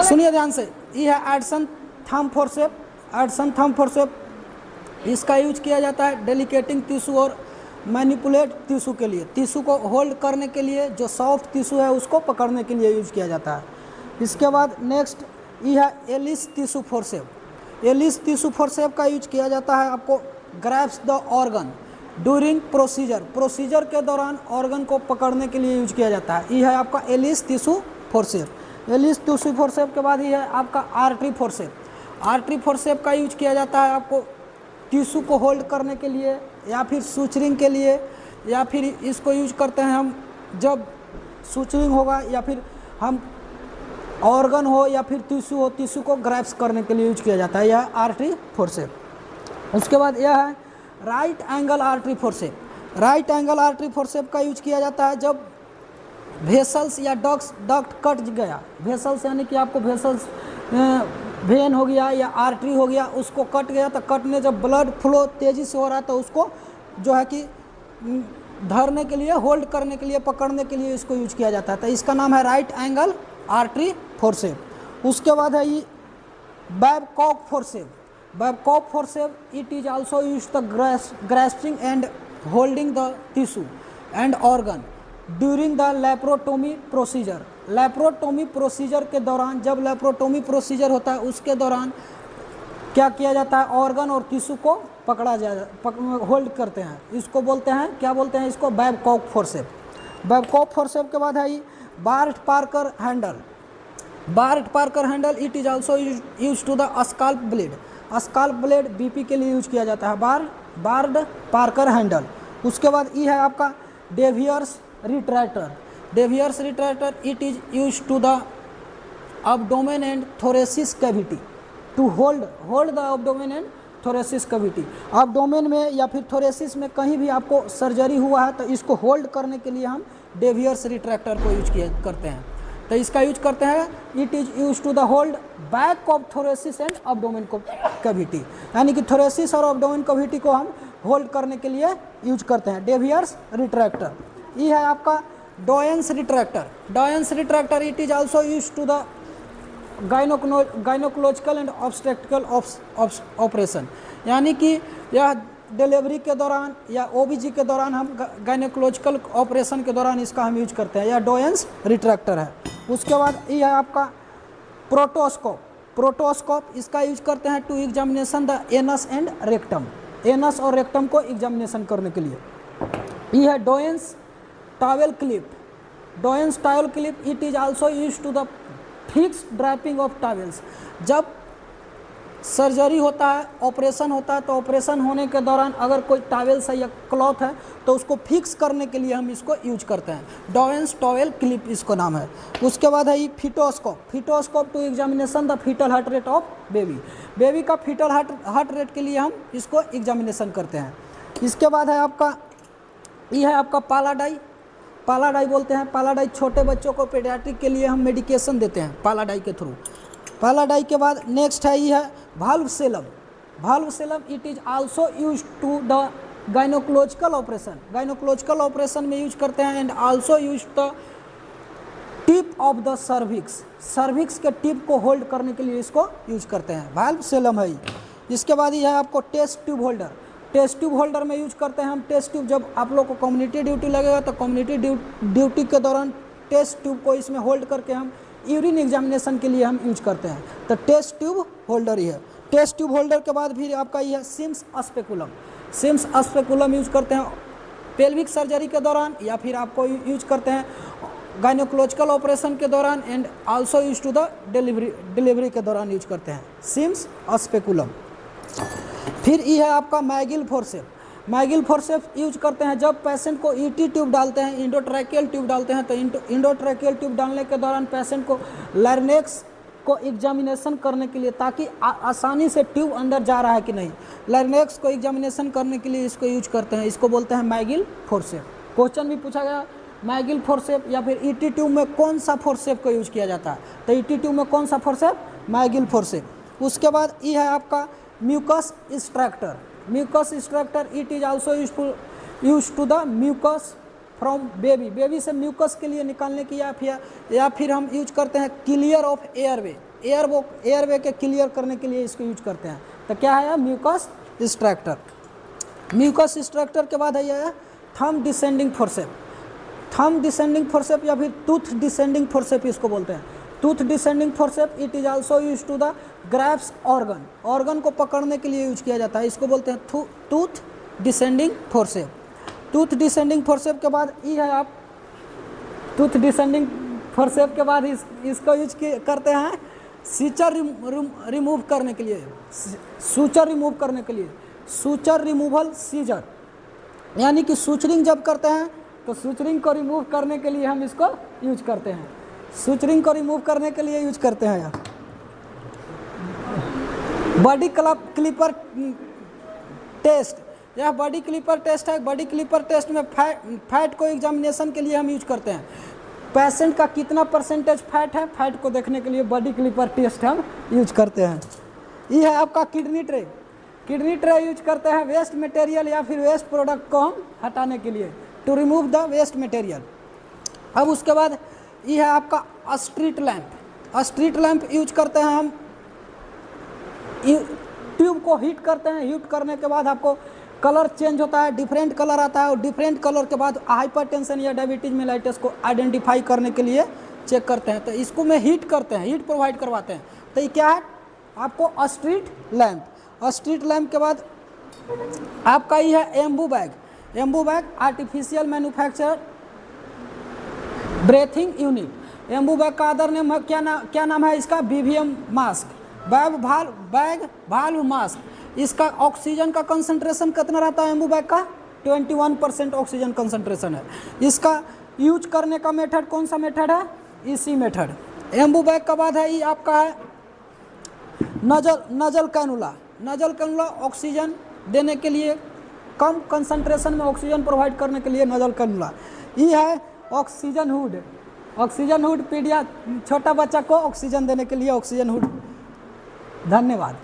सुनिए ध्यान से, ये है Adson thumb forceps. Adson thumb forceps इसका यूज किया जाता है डेलिकेटिंग टिश्यू और मैनिपुलेट टिश्यू के लिए, टिश्यू को होल्ड करने के लिए, जो सॉफ्ट टिश्यू है उसको पकड़ने के लिए यूज किया जाता है। इसके बाद नेक्स्ट ये है Allis tissue forceps. Allis tissue forceps का यूज किया जाता है आपको grabs the organ during procedure, procedure के दौरान ऑर्गन को पकड़ने के लिए यूज किया जाता है। ये है आपका Allis tissue forceps. Allis tissue forceps के बाद ये है आपका आर्टरी फोर्सेप। आर्टरी फोर्सेप का यूज किया जाता है आपको टिश्यू को होल्ड करने के लिए या फिर सूचरिंग के लिए, या फिर इसको यूज करते हैं हम जब सूचरिंग होगा या फिर हम ऑर्गन हो या फिर टिश्यू हो, टिश्यू को ग्रैब्स करने के लिए यूज किया जाता है। यह आर्टरी फोर्सेप। उसके बाद यह है right angle artery forceps. Right angle artery forceps का यूज किया जाता है जब वेसल्स या डक्ट कट गया, वेसल्स यानी कि आपको वेसल्स वेन हो गया या आर्टरी हो गया, उसको कट गया, तो कटने जब ब्लड फ्लो तेज़ी से हो रहा है तो उसको जो है कि धरने के लिए, होल्ड करने के लिए, पकड़ने के लिए इसको यूज किया जाता है। तो इसका नाम है राइट एंगल आर्टरी फोर्सेप। उसके बाद है ये Babcock forceps. Babcock forceps it is also use the grasping and holding the tissue and organ during the laparotomy procedure. Laparotomy procedure के दौरान, जब लेप्रोटोमी प्रोसीजर होता है उसके दौरान क्या किया जाता है, ऑर्गन और टिश्यू को पकड़ा होल्ड करते हैं। इसको बोलते हैं, क्या बोलते हैं इसको, बैबकॉक फोर्सेप। बैबकॉक फोर्सेप के बाद है ये Bard Parker handle. Bard Parker handle it is also use to the scalp blade. Scalp blade BP के लिए यूज किया जाता है, बार्ड पार्कर हैंडल। उसके बाद ये है आपका Deaver's retractor. Deaver's retractor it is use to the abdomen and thoracic cavity to hold the abdomen and thoracic cavity। abdomen में या फिर thoracic में कहीं भी आपको सर्जरी हुआ है तो इसको होल्ड करने के लिए हम डेवियर्स रिट्रैक्टर को यूज करते हैं। तो इसका यूज करते हैं, it is use to the hold back of thoracis and abdomen cavity, यानी कि थोरेसिस और abdomen कैविटी को हम होल्ड करने के लिए यूज करते हैं डेवियर्स रिट्रैक्टर। ये है आपका Doyen's retractor. Doyen's retractor it is also use to the gynaecological and obstetrical operation, यानी कि यह डिलीवरी के दौरान या ओबीजी के दौरान हम गायनोकोलॉजिकल ऑपरेशन के दौरान इसका हम यूज करते हैं। यह डॉयंस रिट्रैक्टर है। उसके बाद ये है आपका प्रोटोस्कोप। प्रोटोस्कोप इसका यूज करते हैं to examination the anus and rectum, anus और रेक्टम को एग्जामिनेशन करने के लिए। ये है Doyen's towel clip. Doyen's towel clip it is also use to the fixed draping of towels. जब सर्जरी होता है, ऑपरेशन होता है, तो ऑपरेशन होने के दौरान अगर कोई टॉवेल्स है या क्लॉथ है तो उसको फिक्स करने के लिए हम इसको यूज करते हैं। डॉयंस टॉवेल क्लिप इसको नाम है। उसके बाद है ये fetoscope. Fetoscope to examination the fetal heart rate of baby. Baby का फीटल हार्ट रेट के लिए हम इसको एग्जामिनेशन करते हैं। इसके बाद है आपका ये है आपका पालाडाई। पालाडाई बोलते हैं, पालाडाई छोटे बच्चों को पेडियाट्रिक के लिए हम मेडिकेशन देते हैं पालाडाई के थ्रू। पालाडाई के बाद नेक्स्ट है ये है vulsellum. Vulsellum it is also use to the gynaecological operation. Gynaecological operation में यूज करते हैं and also use the tip of the cervix. Cervix के टिप को होल्ड करने के लिए इसको यूज करते हैं, वाल्व सेलम है। इसके बाद ये है आपको test tube holder. Test tube holder में यूज करते हैं हम टेस्ट ट्यूब, जब आप लोग को कम्युनिटी ड्यूटी लगेगा तो कम्युनिटी ड्यूटी के दौरान टेस्ट ट्यूब को इसमें होल्ड करके हम यूरिन एग्जामिनेशन के लिए हम यूज करते हैं। तो टेस्ट ट्यूब होल्डर ही है। टेस्ट ट्यूब होल्डर के बाद फिर आपका ये है Sims speculum. Sims speculum use करते हैं पेल्विक सर्जरी के दौरान या फिर आपको यूज करते हैं गायनोकोलॉजिकल ऑपरेशन के दौरान and also use to the delivery के दौरान यूज करते हैं सिम्स स्पेकुलम। फिर ये है आपका Magill forceps. Magill forceps use करते हैं जब पेशेंट को ईटी ट्यूब डालते हैं, इंडोट्रैकियल ट्यूब डालते हैं, तो इंडोट्रैकियल ट्यूब डालने के दौरान पेशेंट को लार्नेक्स को एग्जामिनेशन करने के लिए, ताकि आसानी से ट्यूब अंदर जा रहा है कि नहीं, लार्नेक्स को एग्जामिनेशन करने के लिए इसको यूज करते हैं। इसको बोलते हैं मैगिल फोर्सेप। क्वेश्चन भी पूछा गया मैगिल फोर्सेप या फिर ईटी ट्यूब में कौन सा फोर्सेप को यूज किया जाता है, तो ईटी ट्यूब में कौन सा फोर्सेप, मैगिल फोर्सेप। उसके बाद ये है आपका mucus extractor. Mucus extractor it is also use to the mucus from baby. Baby से म्यूकस के लिए निकालने की या फिर हम यूज करते हैं क्लियर ऑफ एयरवे। एयरवे के क्लियर करने के लिए इसको यूज करते हैं। तो क्या है, म्यूकस एक्सट्रैक्टर। म्यूकस एक्सट्रैक्टर के बाद है ये thumb descending forceps. Thumb descending forceps या फिर टूथ डिसेंडिंग फोर्सेप इसको बोलते हैं। Tooth descending forceps it is also use to the grabs organ को पकड़ने के लिए यूज किया जाता है, इसको बोलते हैं tooth descending forceps. Tooth descending forceps के बाद ये है आप टूथ डिसेंडिंग फोर्सेप के बाद इसको यूज करते हैं सीचर रिमूव करने के लिए, सूचर रिमूव करने के लिए, सूचर रिमूवल सीजर, यानी कि सूचरिंग जब करते हैं तो सूचरिंग को रिमूव करने के लिए हम इसको यूज करते हैं, सूचरिंग को रिमूव करने के लिए यूज करते हैं। बॉडी क्लिपर टेस्ट, यह बॉडी क्लिपर टेस्ट है। बॉडी क्लिपर टेस्ट में फैट को एग्जामिनेशन के लिए हम यूज करते हैं। पेशेंट का कितना परसेंटेज फैट है, फैट को देखने के लिए बॉडी क्लिपर टेस्ट हम यूज करते हैं। ये है आपका kidney tray. Kidney tray use करते हैं वेस्ट मटेरियल या फिर वेस्ट प्रोडक्ट को हम हटाने के लिए, to remove the waste material. अब उसके बाद ये है आपका street lamp. Street lamp use करते हैं हम, ट्यूब को हीट करते हैं, हीट करने के बाद आपको कलर चेंज होता है, डिफरेंट कलर आता है, और डिफरेंट कलर के बाद हाइपरटेंशन या डायबिटीज मेलाइटिस को आइडेंटिफाई करने के लिए चेक करते हैं। तो इसको में हीट करते हैं, हीट प्रोवाइड करवाते हैं। तो ये क्या है आपको स्ट्रीट लैंप। स्ट्रीट लैंप के बाद आपका ये है Anbu bag. Anbu bag artificial manufacture breathing unit. Anbu bag का अदर नेम क्या नाम है इसका, BVM mask, bag valve mask. इसका ऑक्सीजन का कंसंट्रेशन कितना रहता है एम्बू बैग का, 21% ऑक्सीजन कंसंट्रेशन है। इसका यूज करने का मेथड कौन सा मेथड है, इसी मेथड। एम्बू बैग का बाद है ये आपका है nasal cannula. Nasal cannula oxygen देने के लिए, कम कंसंट्रेशन में ऑक्सीजन प्रोवाइड करने के लिए नजल कैनुला। ये है ऑक्सीजन हुड। ऑक्सीजन हुड पीडिया छोटा बच्चा को ऑक्सीजन देने के लिए ऑक्सीजन हुड। धन्यवाद।